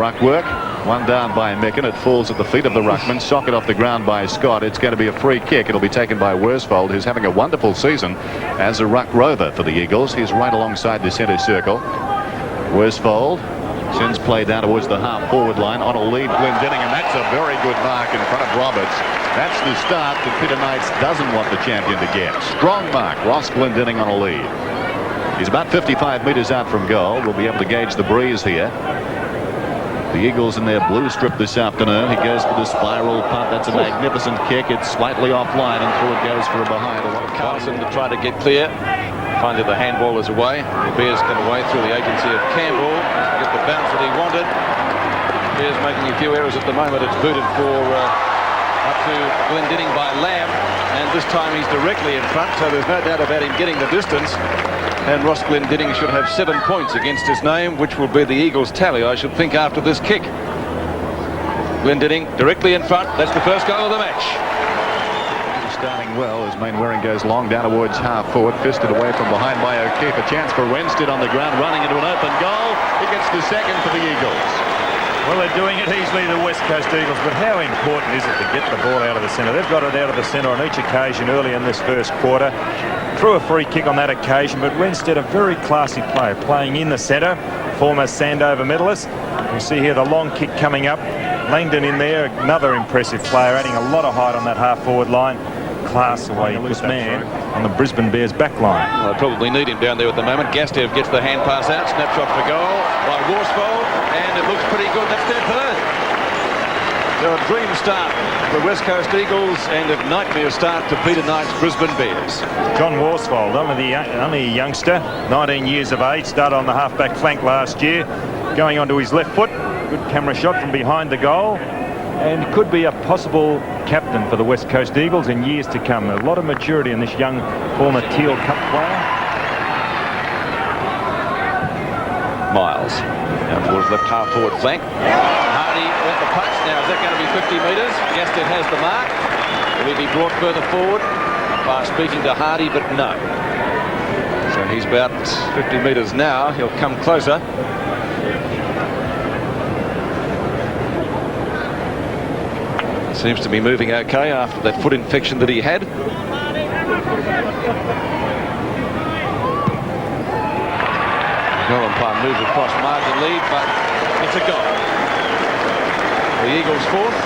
Ruck work, one down by Micken. It falls at the feet of the ruckman. Socket off the ground by Scott. It's going to be a free kick. It'll be taken by Worsfold, who's having a wonderful season as a ruck rover for the Eagles. He's right alongside the centre circle. Worsfold sends play down towards the half-forward line on a lead Glendinning, and that's a very good mark in front of Roberts. That's the start that Peter Knights doesn't want the champion to get. Strong mark, Ross Glendinning on a lead. He's about 55 metres out from goal. We'll be able to gauge the breeze here. The Eagles in their blue strip this afternoon. He goes for the spiral punt. That's a magnificent kick. It's slightly offline, and through it goes for a behind. Carlson to try to get clear. Finally, the handball is away. The Bears get away through the agency of Campbell to get the bounce that he wanted. Bears making a few errors at the moment. It's booted for up to Glendinning by Lamb, and this time he's directly in front, so there's no doubt about him getting the distance. And Ross Glendinning should have 7 points against his name, which will be the Eagles' tally, I should think, after this kick. Glendinning directly in front. That's the first goal of the match. Starting well as Mainwaring goes long down towards half forward, fisted away from behind by O'Keefe. A chance for Wrensted on the ground, running into an open goal. He gets the second for the Eagles. Well, they're doing it easily, the West Coast Eagles, but how important is it to get the ball out of the centre? They've got it out of the centre on each occasion early in this first quarter. Threw a free kick on that occasion, but Wrensted, a very classy player, playing in the centre, former Sandover medalist. You see here the long kick coming up. Langdon in there, another impressive player, adding a lot of height on that half-forward line. Class away this man on the Brisbane Bears back line. Well, they probably need him down there at the moment. Gastev gets the hand pass out, snapshot for goal by Worsfold, and it looks pretty good. That's their third. So a dream start for the West Coast Eagles and a nightmare start to Peter Knight's Brisbane Bears. John Worsfold, only a youngster, 19 years of age, started on the half-back flank last year, going onto his left foot. Good camera shot from behind the goal, and could be a possible captain for the West Coast Eagles in years to come. A lot of maturity in this young former Teal Cup player. Miles down towards left half forward flank. Hardie with the punch. Now is that going to be 50 metres? Gastev has the mark. Will he be brought further forward? By speaking to Hardie, but no. So he's about 50 metres now. He'll come closer. Seems to be moving okay after that foot infection that he had. Goal umpire moves across margin lead, but it's a goal. The Eagles fourth.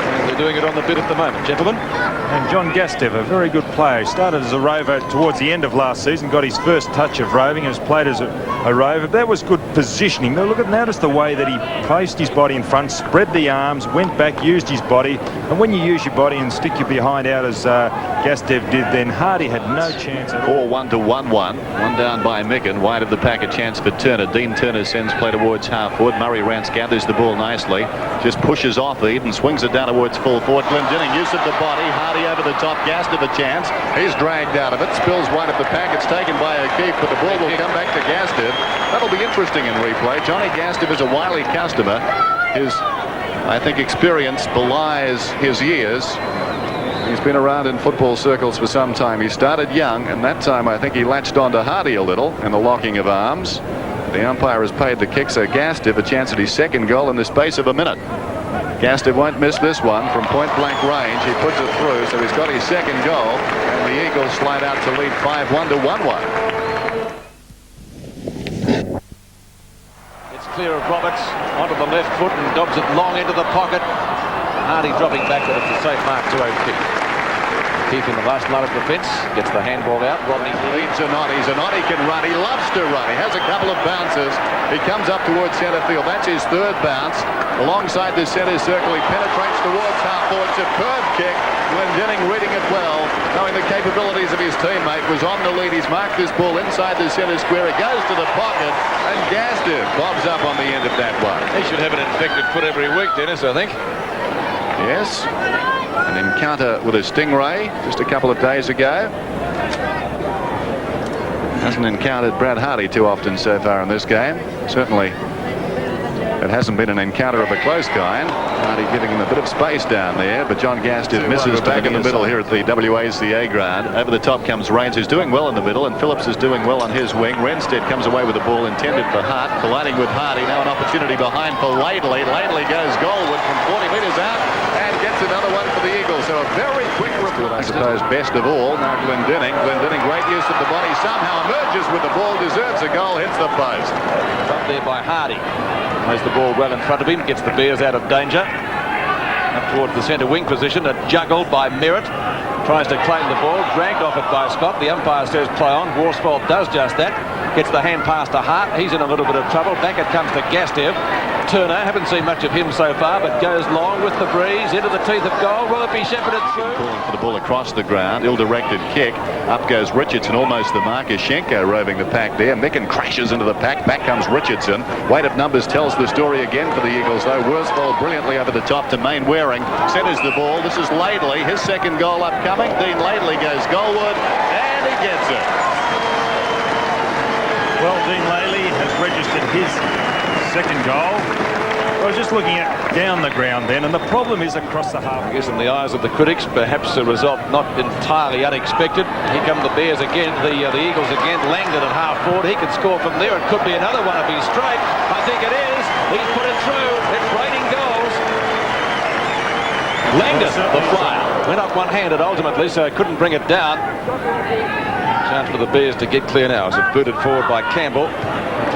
And they're doing it on the bit at the moment, gentlemen. And John Gastev, a very good player. Started as a rover towards the end of last season, got his first touch of roving, has played as a rover. That was good positioning. Now look at notice the way that he placed his body in front, spread the arms, went back, used his body. And when you use your body and stick your behind out as Gastev did, then Hardie had no chance at all. 4-1 to 1-1. One down by Micken. Wide of the pack, a chance for Turner. Dean Turner sends play towards half forward. Murray Rance gathers the ball nicely. Just pushes off Eden, swings it down towards full forward. Glendinning, use of the body. Hardie over the top. Gastev a chance. He's dragged out of it. Spills wide of the pack. It's taken by O'Keefe, but the ball will come back to Gastev. That'll be interesting in replay. Johnny Gastev is a wily customer. His, I think, experience belies his years. He's been around in football circles for some time. He started young, and that time I think he latched onto Hardie a little in the locking of arms. The umpire has paid the kick, so Gastev a chance at his second goal in the space of a minute. Gastev won't miss this one from point-blank range. He puts it through, so he's got his second goal, and the Eagles slide out to lead 5-1 to 1-1. It's clear of Roberts onto the left foot and dobs it long into the pocket. Hardie dropping back, but it's a safe mark to O'Keefe. O'Keefe in the last line of defence, gets the handball out. Rodney leads Zanotti. Zanotti can run. He loves to run. He has a couple of bounces. He comes up towards centre field. That's his third bounce. Alongside the centre circle, he penetrates towards half forward. Superb kick. Glendinning reading it well, knowing the capabilities of his teammate. Was on the lead. He's marked this ball inside the centre square. It goes to the pocket, and Gastev bobs up on the end of that one. He should have an infected foot every week, Dennis, I think. Yes. An encounter with a stingray just a couple of days ago. Hasn't encountered Brad Hardie too often so far in this game. Certainly It hasn't been an encounter of a close kind. Hardie giving him a bit of space down there, but John Gastev misses back in the middle here at the WACA Ground. Over the top comes Rains, who's doing well in the middle, and Phillips is doing well on his wing. Wrensted comes away with the ball intended for Hart, colliding with Hardie. Now an opportunity behind for Laidley. Laidley goes goalward from 40 metres out and gets another one for the Eagles. So a very quick report, I suppose, best of all. Now Glendinning. Glendinning, great use of the body, somehow emerges with the ball, deserves a goal, hits the post. Up there by Hardie. Plays the ball well in front of him, gets the Bears out of danger. Up towards the centre wing position, a juggle by Merritt. Tries to claim the ball, dragged off it by Scott. The umpire says play on. Worsfold does just that. Gets the hand pass to Hart. He's in a little bit of trouble. Back it comes to Gastev. Turner, haven't seen much of him so far, but goes long with the breeze into the teeth of goal. Will it be shepherded through? Calling for the ball across the ground. Ill-directed kick. Up goes Richardson, almost the mark. Schenko roving the pack there. Micken crashes into the pack. Back comes Richardson. Weight of numbers tells the story again for the Eagles, though. Worsfold brilliantly over the top to Mainwaring. Centres the ball. This is Laidley. His second goal upcoming. Dean Laidley goes goalward, and he gets it. Well, Dean Laidley has registered his second goal. I was just looking at down the ground then, and the problem is across the half. I guess in the eyes of the critics, perhaps a result not entirely unexpected. Here come the Bears again, the Eagles again. Langdon at half forward. He could score from there. It could be another one if he's straight. I think it is. He's put it through. It's raining goals. Langdon, the flyer, went up one-handed ultimately, so couldn't bring it down. Chance for the Bears to get clear now as it booted forward by Campbell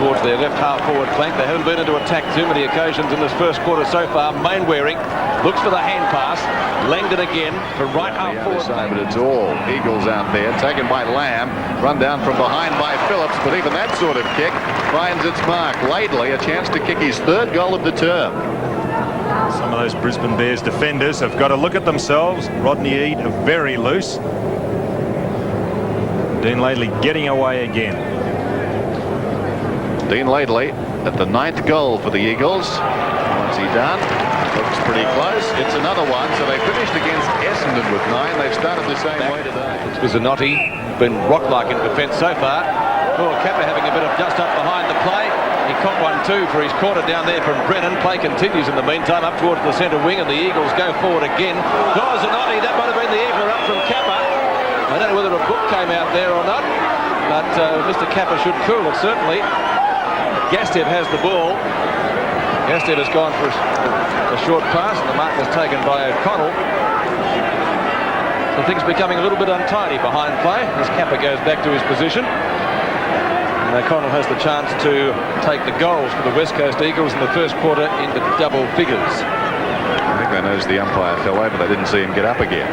towards their left half forward flank. They haven't been into attack too many occasions in this first quarter so far. Mainwaring looks for the hand pass. Langdon again for right half forward. But it's all Eagles out there, taken by Lamb, run down from behind by Phillips, but even that sort of kick finds its mark. Laidley, a chance to kick his third goal of the term. Some of those Brisbane Bears defenders have got to look at themselves. Rodney Eade very loose. Dean Laidley getting away again. Dean Laidley at the 9th goal for the Eagles. What's he done? Looks pretty close. It's another one. So they finished against Essendon with 9. They've started the same way today. It's Bizzanotti, been rock-like in defence so far. Poor Kappa having a bit of dust up behind the play. He caught one too for his corner down there from Brennan. Play continues in the meantime up towards the centre wing, and the Eagles go forward again. Bizzanotti, that might have been the evener up from Kappa. I don't know whether a book came out there or not, but Mr. Kappa should cool it, certainly. Gastev has the ball. Gastev has gone for a short pass, and the mark was taken by O'Connell. So things becoming a little bit untidy behind play as Kappa goes back to his position. And O'Connell has the chance to take the goals for the West Coast Eagles in the first quarter into double figures. I think they noticed the umpire fell over. They didn't see him get up again.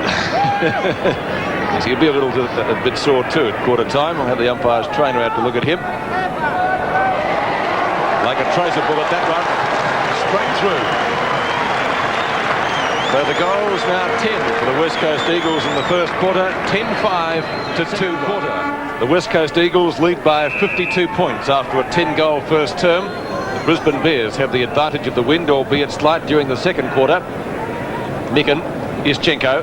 Yes, he'll be a bit sore too at quarter time. We'll have the umpire's trainer out to look at him. Like a traceable at that one, straight through. So the goals now 10 for the West Coast Eagles in the first quarter, 10-5 to 2 quarter. The West Coast Eagles lead by 52 points after a 10-goal first term. The Brisbane Bears have the advantage of the wind, albeit slight, during the second quarter. Micken, Schenko.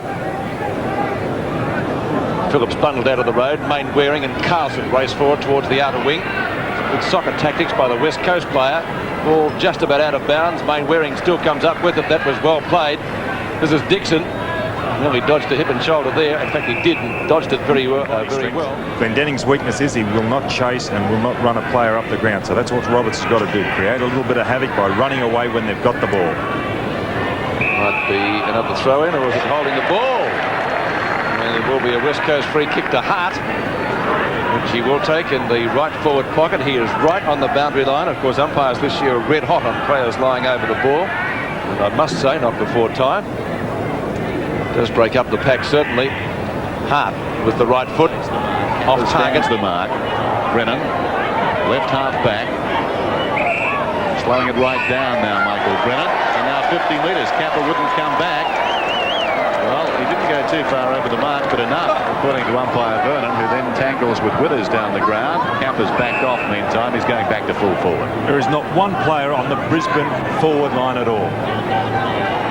Phillips bundled out of the road. Mainwaring and Carlson race forward towards the outer wing. Good soccer tactics by the West Coast player. Ball just about out of bounds. Mainwaring still comes up with it. That was well played. This is Dixon. Well, he dodged a hip and shoulder there. In fact, he did and dodged it very well. Glendenning's weakness is he will not chase and will not run a player up the ground. So that's what Roberts has got to do. Create a little bit of havoc by running away when they've got the ball. Might be another throw-in, or is it holding the ball? And it will be a West Coast free kick to Hart, which he will take in the right forward pocket. He is right on the boundary line. Of course, umpires this year are red hot on players lying over the ball. And I must say, not before time. Does break up the pack, certainly. Hart with the right foot. Off target. The mark. Brennan, left half back. Slowing it right down now, Michael Brennan. And now 50 metres. Kappa wouldn't come back. Well, he didn't go too far over the mark, but enough, according to umpire Vernon, who then tangles with Withers down the ground. Kappa's backed off meantime. He's going back to full forward. There is not one player on the Brisbane forward line at all.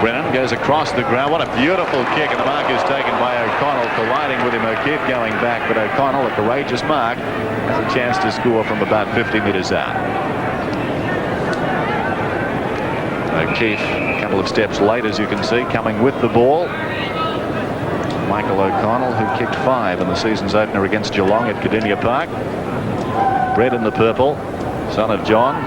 Brennan goes across the ground. What a beautiful kick, and the mark is taken by O'Connell, colliding with him. O'Keefe going back, but O'Connell, a courageous mark, has a chance to score from about 50 metres out. O'Keefe, a couple of steps late, as you can see, coming with the ball. Michael O'Connell, who kicked 5 in the season's opener against Geelong at Cardinia Park. Bred in the purple, son of John,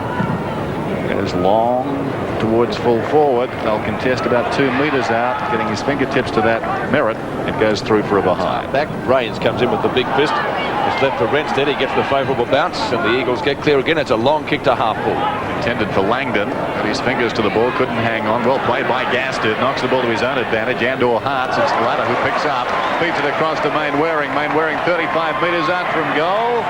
goes long towards full forward. They'll contest about 2 metres out, getting his fingertips to that Merritt. It goes through for a behind. Back, Rains comes in with the big fist. It's left for Wrensted. He gets the favourable bounce, and the Eagles get clear again. It's a long kick to half full. Intended for Langdon. Got his fingers to the ball, couldn't hang on. Well played by Gastev. Knocks the ball to his own advantage. And/or Hart. It's the latter who picks up. Feeds it across to Mainwaring. Mainwaring 35 metres out from goal.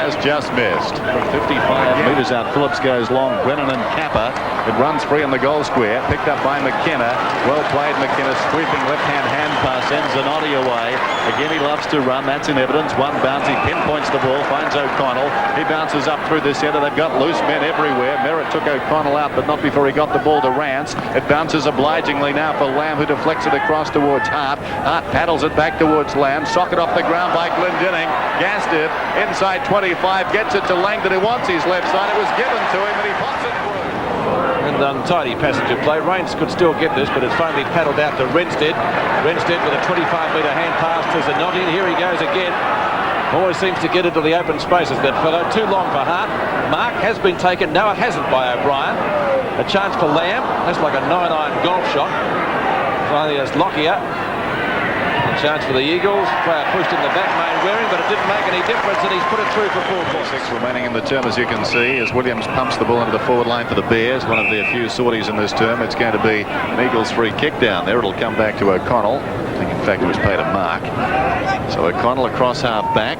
Has just missed. From 55 metres out, Phillips goes long. Brennan and Kappa. It runs free in the goal square. Picked up by McKenna. Well played, McKenna. Sweeping left-hand hand pass. Sends Zanotti away. Again, he loves to run. That's in evidence. One bounce. He pinpoints the ball. Finds O'Connell. He bounces up through the centre. They've got loose men everywhere. Merritt took O'Connell out, but not before he got the ball to Rance. It bounces obligingly now for Lamb, who deflects it across towards Hart. Hart paddles it back towards Lamb. Socket off the ground by Glendinning. Gastev inside 25. Gets it to Langdon, who wants his left side. It was given to him, and he pops it through. And untidy passage of play. Rains could still get this, but it's finally paddled out to Wrensted. Wrensted with a 25-metre hand pass to Zanotti. Here he goes again. Always seems to get into the open spaces, that fellow. Too long for Hart. Mark has been taken. No, it hasn't, by O'Brien. A chance for Lamb. That's like a 9-iron golf shot. Finally, there's Lockyer. A chance for the Eagles. Player pushed in the back, Mainwaring, but it didn't make any difference, and he's put it through for 4 points. 6 remaining in the term, as you can see, as Williams pumps the ball into the forward line for the Bears. One of their few sorties in this term. It's going to be an Eagles free kick down there. It'll come back to O'Connell. I think, in fact, it was paid a mark. So O'Connell across half back.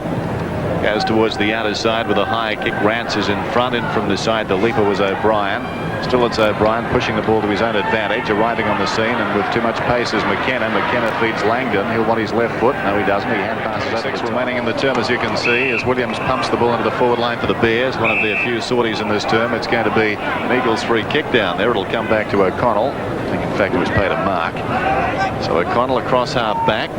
Goes towards the outer side with a high kick. Rance is in front. In from the side, the leaper was O'Brien. Still it's O'Brien pushing the ball to his own advantage. Arriving on the scene, and with too much pace is McKenna. McKenna feeds Langdon. He'll want his left foot. No, he doesn't. He hand passes up. 6 remaining in the term, as you can see, as Williams pumps the ball into the forward line for the Bears. One of their few sorties in this term. It's going to be an Eagles free kick down there. It'll come back to O'Connell. I think, in fact, it was paid a mark. So O'Connell across half back.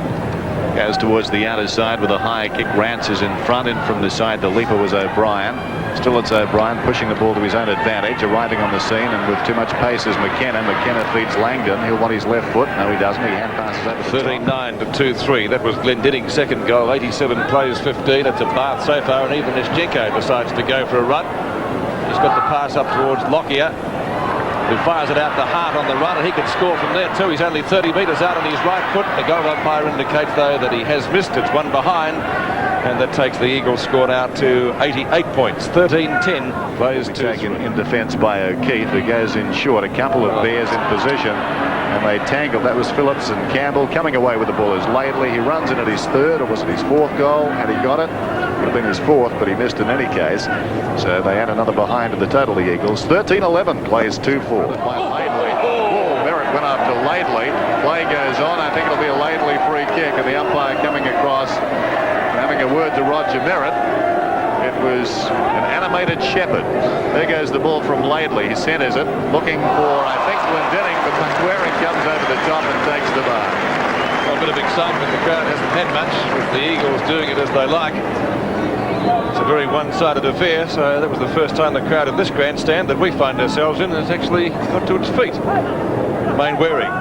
Goes towards the outer side with a high kick. Rance is in front. In from the side, the leaper was O'Brien. Still it's O'Brien pushing the ball to his own advantage. Arriving on the scene, and with too much pace is McKenna. McKenna feeds Langdon. He'll want his left foot. No, he doesn't. He hand passes over the 13-9 to 2-3. That was Glendinning's second goal. 87 plays 15. It's a bath so far, and even Ishchenko decides to go for a run. He's got the pass up towards Lockyer, who fires it out to Hart on the run, and he can score from there too. He's only 30 metres out on his right foot. The goal umpire indicates, though, that he has missed. It's one behind, and that takes the Eagles score out to 88 points. 13-10 plays taken in defence by O'Keefe, who goes in short. A couple of Bears in position, and they tangle. That was Phillips and Campbell. Coming away with the ball is Laidley. He runs in at his 3rd, or was it his 4th goal? Had he got it? Would have been his 4th, but he missed in any case. So they add another behind to the total, the Eagles. 13-11 plays 2-4. By Laidley. Oh, Merritt went after Laidley. Play goes on. I think it'll be a Laidley free kick, and the umpire coming across and having a word to Roger Merritt. It was an animated shepherd. There goes the ball from Laidley. He centres it, looking for, I think, Glendinning, but Mainwaring comes over the top and takes the bar. A bit of excitement. The crowd hasn't had much, with the Eagles doing it as they like. It's a very one-sided affair, so that was the first time the crowd in this grandstand that we find ourselves in has actually got to its feet. Mainwaring,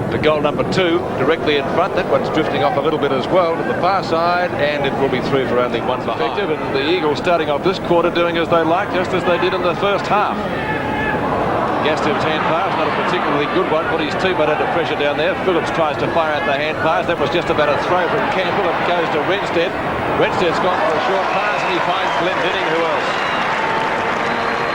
the goal number 2, directly in front. That one's drifting off a little bit as well to the far side, and it will be through for only one effective. And the Eagles starting off this quarter doing as they like, just as they did in the first half. Gastev's hand pass, not a particularly good one, put his teammate under pressure down there. Phillips tries to fire out the hand pass. That was just about a throw from Campbell. It goes to Wrensted. Wrensted's gone for a short pass, and he finds Glendinning. Who else?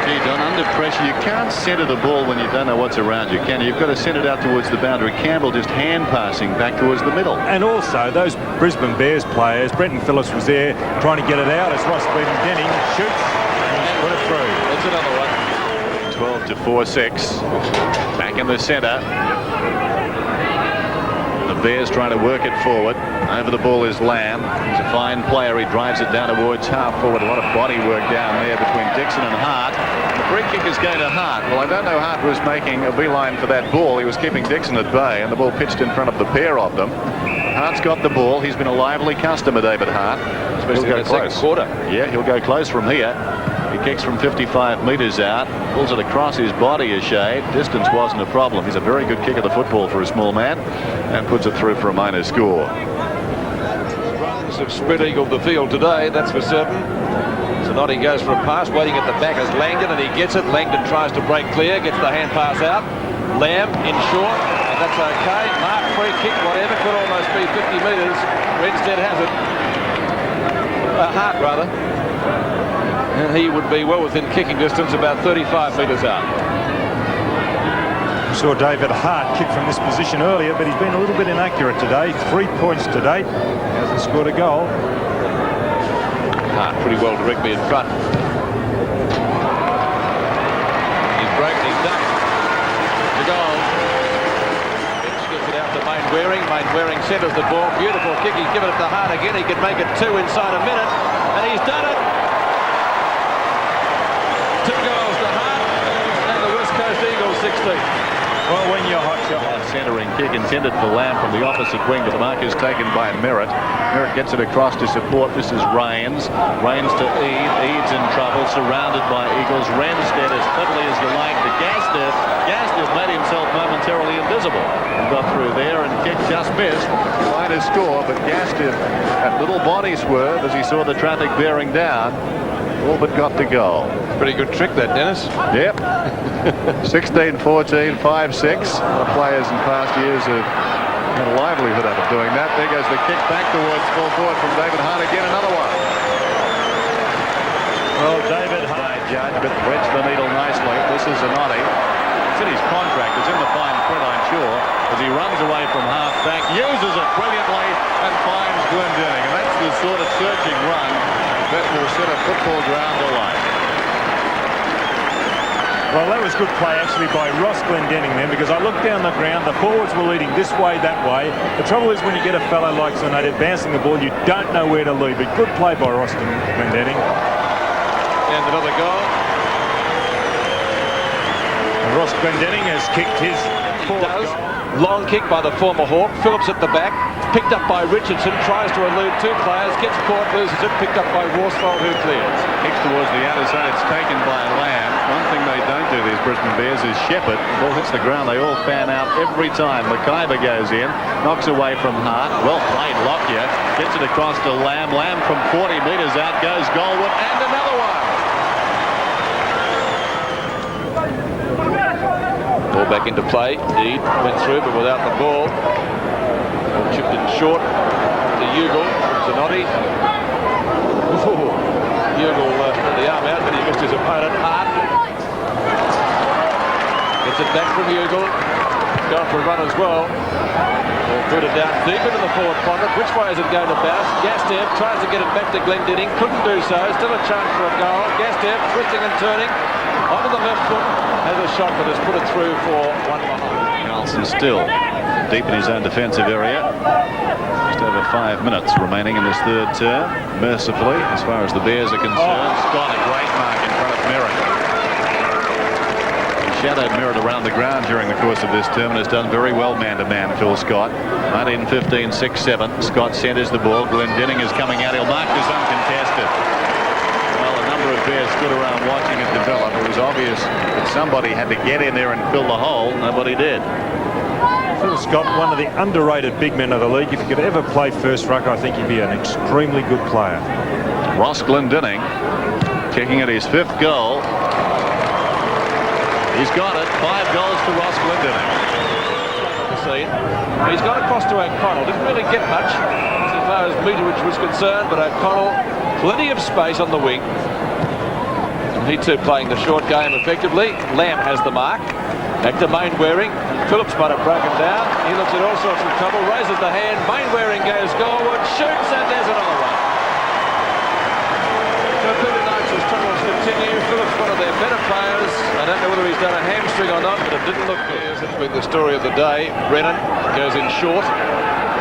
Gee, Don, under pressure, you can't centre the ball when you don't know what's around you, can you? You've got to send it out towards the boundary. Campbell just hand passing back towards the middle. And also, those Brisbane Bears players, Brenton Phillips was there trying to get it out as Ross Glendinning shoots and he's put it through. That's another one. 12 to 4-6. Back in the centre. The Bears trying to work it forward. Over the ball is Lamb. He's a fine player. He drives it down towards half forward. A lot of body work down there between Dixon and Hart. The free kick is going to Hart. Well, I don't know. Hart was making a beeline for that ball. He was keeping Dixon at bay, and the ball pitched in front of the pair of them. Hart's got the ball. He's been a lively customer, David Hart. Especially in the second quarter. Yeah, he'll go close from here. He kicks from 55 metres out, pulls it across his body a shade. Distance wasn't a problem. He's a very good kick of the football for a small man, and puts it through for a minor score. Runs have spread eagled the field today, that's for certain. Zanotti goes for a pass, waiting at the back as Langdon, and he gets it. Langdon tries to break clear, gets the hand pass out. Lamb in short, and that's okay. Mark, free kick, whatever, could almost be 50 metres. Wrensted has it. Hart, rather. And he would be well within kicking distance, about 35 metres out. We saw David Hart kick from this position earlier, but he's been a little bit inaccurate today. 3 points to date. Hasn't scored a goal. Hart pretty well directly in front. He's broken his duck. The goal. Finch gets it out to Mainwaring. Mainwaring centres the ball. Beautiful kick. He's given it to Hart again. He could make it 2 inside a minute. And he's done it. 2 goals to Hart. And the West Coast Eagles 16. Well, when you're hot shot. Centering kick intended for Lamb from the opposite wing, but the mark is taken by Merritt. Merritt gets it across to support. This is Rains. Rains to Eade. Eade's in trouble, surrounded by Eagles. Wrensted as cleverly as you like to Gastev. Gastev made himself momentarily invisible and got through there, and kick just missed. Tried to score, but Gastev had little body swerve as he saw the traffic bearing down. All but got the goal. Pretty good trick that, Dennis. Yep. 16-14, 5-6. The players in past years have had a livelihood out of doing that. There goes the kick back towards full forward from David Hart. Again, another one. Well, David Hart, Judge, but threads the needle nicely. This is Zanotti. It's in his contract. It's in the fine print, I'm sure. As he runs away from half back, uses it brilliantly and finds Glendinning. And that's the sort of searching run that will set a football ground alight. well, that was good play actually by Ross Glendinning then, because I looked down the ground, the forwards were leading this way, that way. The trouble is when you get a fellow like Zanotti bouncing the ball, you don't know where to lead. But good play by Ross Glendinning. And another goal. And Ross Glendinning has kicked his fourth goal. Long kick by the former Hawk. Phillips at the back. Picked up by Richardson. Tries to elude 2 players. Gets caught. Loses it. Picked up by Worsfold, who clears. Kicks towards the outer side. It's taken by Lamb. One thing they don't do, these Brisbane Bears, is shepherd. The ball hits the ground. They all fan out every time. McIver goes in. Knocks away from Hart. Well played, Lockyer. Gets it across to Lamb. Lamb from 40 metres out goes Goldwood. And another one. Ball back into play. Eade went through, but without the ball. Chipped in short to Ugle. Zanotti. Ugle the arm out, but he missed his opponent. Hart gets it back from Ugle. Going for a run as well. Put it down deep into the forward pocket. Which way is it going to bounce? Gastev tries to get it back to Glendinning. Couldn't do so. Still a chance for a goal. Gastev twisting and turning onto the left foot. Has a shot, but has put it through for 1 behind. Carlson still deep in his own defensive area. Just over 5 minutes remaining in this third term. Mercifully, as far as the Bears are concerned. Scott, a great mark in front of Merritt. He shadowed Merritt around the ground during the course of this term and has done very well man-to-man, Phil Scott. 19-15, 6-7. Scott centres the ball. Glendinning is coming out. He'll mark this uncontested. Well, a number of Bears stood around watching it develop. It was obvious that somebody had to get in there and fill the hole. Nobody did. Phil Scott, one of the underrated big men of the league. If he could ever play first ruck, I think he'd be an extremely good player. Ross Glendinning kicking at his 5th goal. He's got it. 5 goals to Ross Glendinning. He's got across to O'Connell. Didn't really get much as far as meterage was concerned, but O'Connell, plenty of space on the wing. And he too playing the short game effectively. Lamb has the mark. Back to Mainwaring. Phillips might have broken down. He looks at all sorts of trouble. Raises the hand. Mainwaring goes goalward. Shoots, and there's another one. So Peter Knights' troubles continue. Phillips, one of their better players. I don't know whether he's done a hamstring or not, but it didn't look good. It's been the story of the day. Brennan goes in short.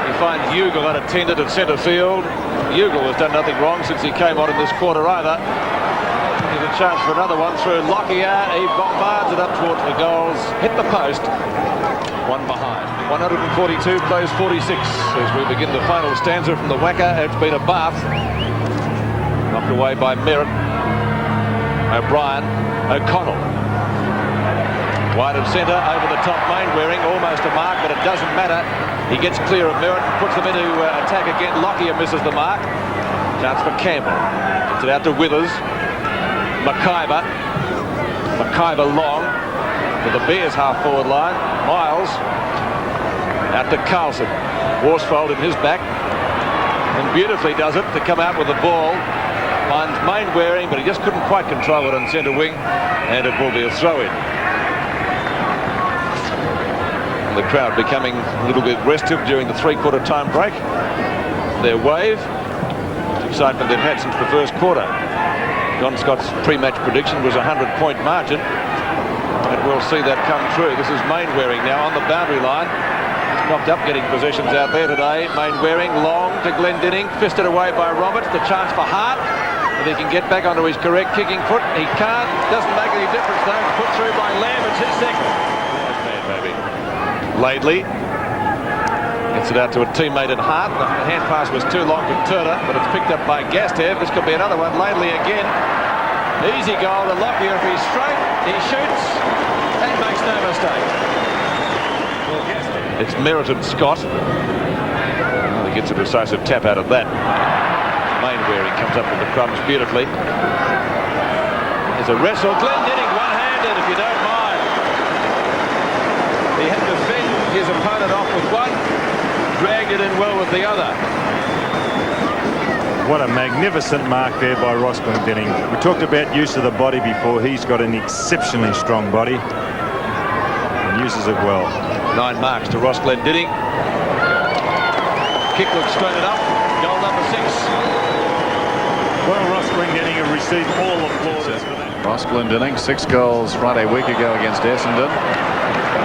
You find Ugle unattended at centre field. Ugle has done nothing wrong since he came on in this quarter either. There's a chance for another one through Lockyer. He bombards it up towards the goals. Hit the post. 1 behind. 142 plays 46 as we begin the final stanza from the WACA. It's been a bath. Knocked away by Merritt. O'Brien, O'Connell. Wide of centre, over the top, Mainwaring, almost a mark, but it doesn't matter. He gets clear of Merritt, puts them into attack again. Lockyer misses the mark. Chance for Campbell. Gets it out to Withers. McIver long to the Bears half-forward line. Miles out to Carlson. Worsfold in his back. And beautifully does it to come out with the ball. Finds Mainwaring, but he just couldn't quite control it on centre wing. And it will be a throw-in. The crowd becoming a little bit restive during the three-quarter time break. Their wave. Excitement they've had since the first quarter. John Scott's pre-match prediction was a 100-point margin. And we'll see that come true. This is Mainwaring now on the boundary line. Knocked up getting possessions out there today. Mainwaring long to Glendinning. Fisted away by Roberts. The chance for Hart. If he can get back onto his correct kicking foot. He can't. Doesn't make any difference though. Put through by Lamb. It's his second. Maybe. Laidley gets it out to a teammate at Hart. The hand pass was too long to Turner, but it's picked up by Gastev. This could be another one. Laidley again. Easy goal to Lockyer. If he's straight, he shoots and makes no mistake. It's merited Scott. Well, he gets a decisive tap out of that. Mainwaring comes up with the crumbs beautifully. There's a wrestle. Glendinning one-handed, if you don't mind. He had to fend his opponent off with one, dragged it in well with the other. What a magnificent mark there by Ross Glendinning. We talked about use of the body before. He's got an exceptionally strong body and uses it well. 9 marks to Ross Glendinning. Kick looks straight up. Goal number 6. Well, Ross Glendinning have received all applause for that. Ross Glendinning, 6 goals Friday week ago against Essendon.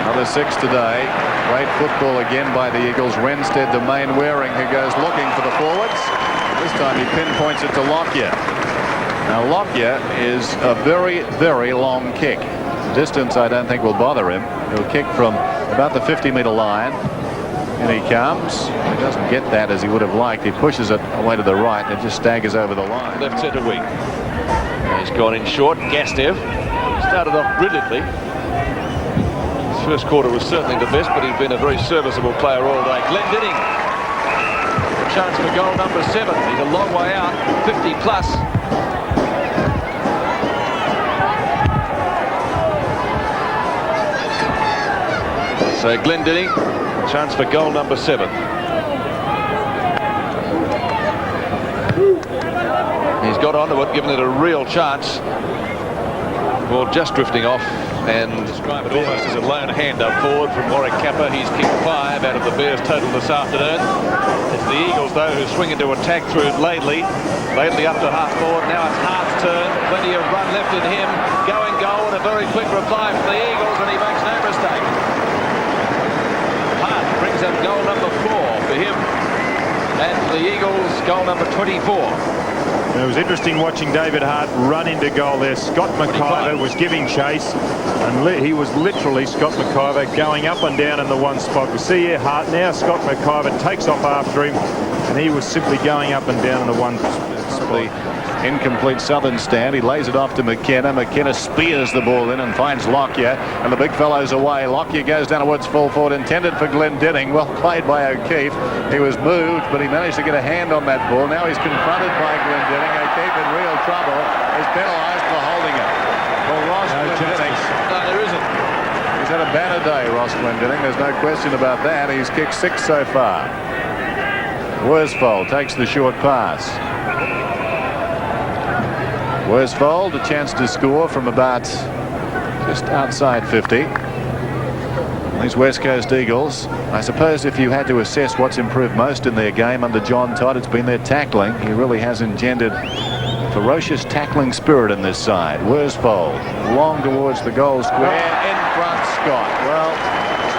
Another 6 today. Great football again by the Eagles. Wrensted to Mainwaring, who goes looking for the forwards. This time he pinpoints it to Lockyer. Now Lockyer is a very, very long kick. Distance I don't think will bother him. He'll kick from about the 50-metre line. And he comes. He doesn't get that as he would have liked. He pushes it away to the right and it just staggers over the line. Left centre wing. He's gone in short. Gastev started off brilliantly. His first quarter was certainly the best, but he's been a very serviceable player all day. Glendinning. A chance for goal number 7. He's a long way out. 50 plus. So Glendinning, chance for goal number 7. He's got onto it, given it a real chance. Ball just drifting off, and describe it almost as a lone hand up forward from Warwick Kappa. He's kicked 5 out of the Bears total this afternoon. It's the Eagles though who swing into attack through Laidley. Laidley up to half forward. Now it's Hart's turn. Plenty of run left in him. Going goal and a very quick reply from the Eagles, and he makes no mistake. Hart brings up goal number 4 for him, and for the Eagles goal number 24. It was interesting watching David Hart run into goal there. Scott McIver was giving chase, and he was literally, Scott McIver, going up and down in the one spot. We see here Hart now. Scott McIver takes off after him, and he was simply going up and down in the one spot. Incomplete southern stand. He lays it off to McKenna. McKenna spears the ball in and finds Lockyer, and the big fellow's away. Lockyer goes down towards full forward, intended for Glendinning. Well played by O'Keefe. He was moved, but he managed to get a hand on that ball. Now he's confronted by Glendinning. O'Keefe in real trouble. Is penalised for holding it. Well, Ross Glendinning. No, there isn't. He's had a banner day, Ross Glendinning. There's no question about that. He's kicked 6 so far. Worsfold takes the short pass. Worsfold, a chance to score from about just outside 50. These West Coast Eagles, I suppose if you had to assess what's improved most in their game under John Todd, it's been their tackling. He really has engendered ferocious tackling spirit in this side. Worsfold, long towards the goal square, in front Scott. Well,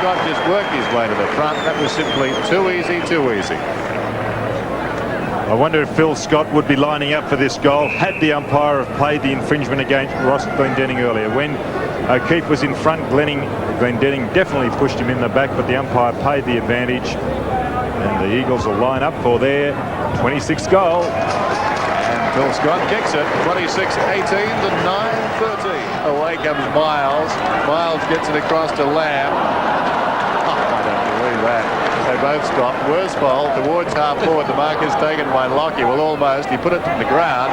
Scott just worked his way to the front. That was simply too easy, too easy. I wonder if Phil Scott would be lining up for this goal had the umpire have played the infringement against Ross Glendinning earlier. When O'Keefe was in front, Glendinning definitely pushed him in the back, but the umpire paid the advantage, and the Eagles will line up for their 26th goal. And Phil Scott kicks it, 26-18 to 9. 30. Away comes Miles. Miles gets it across to Lamb. Oh, I don't believe that. They both stop. Worsfold towards half forward. The mark is taken by Lockyer. Well, almost. He put it to the ground.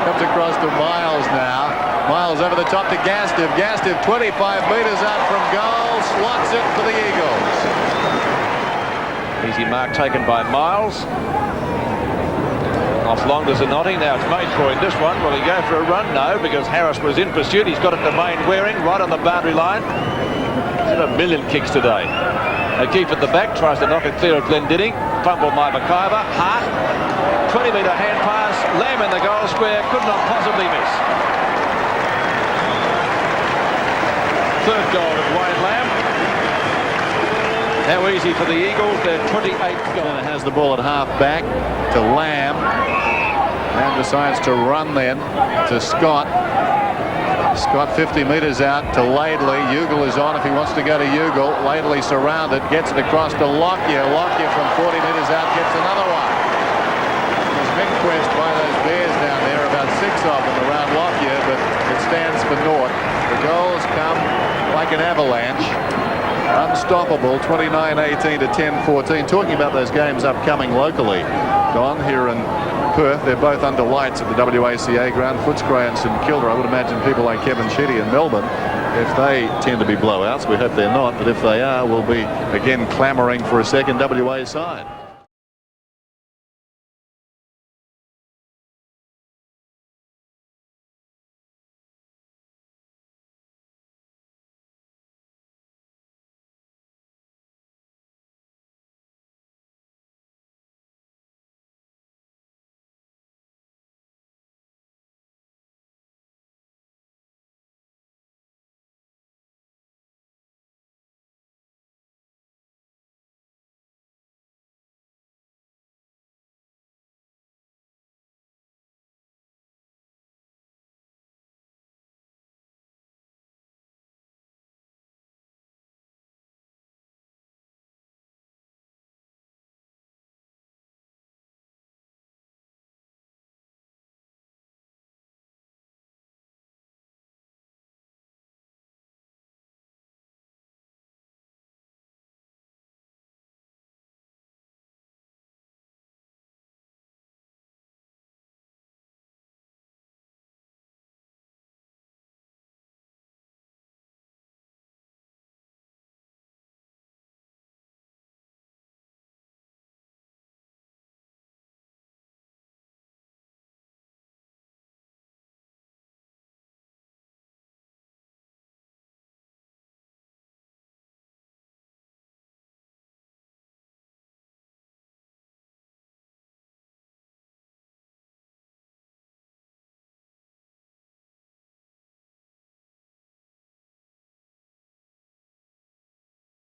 Comes across to Miles now. Miles over the top to Gastev. Gastev 25 metres out from goal. Slots it for the Eagles. Easy mark taken by Miles. Off long to Zanotti. Now it's made for in this one. Will he go for a run? No, because Harris was in pursuit. He's got it to Mainwaring, right on the boundary line. He's had a million kicks today. They keep at the back, tries to knock it clear of Glendinning. Fumbled by McIver. Hart, 20-metre hand pass. Lamb in the goal square. Could not possibly miss. Third goal of Wayne Lamb. How easy for the Eagles. Their 28th goal. Has the ball at half back to Lamb. And decides to run then to Scott. Scott 50 metres out to Laidley. Ugle is on if he wants to go to Ugle. Laidley surrounded, gets it across to Lockyer. Lockyer from 40 metres out gets another one. There's big quest by those Bears down there, about 6 of them around Lockyer, but it stands for naught. The goals come like an avalanche. Unstoppable, 29-18 to 10-14. Talking about those games upcoming locally, Don, here in Perth, they're both under lights at the WACA Ground. Footscray and St Kilda. I would imagine people like Kevin Sheedy in Melbourne, if they tend to be blowouts, we hope they're not, but if they are, we'll be again clamouring for a second WA side.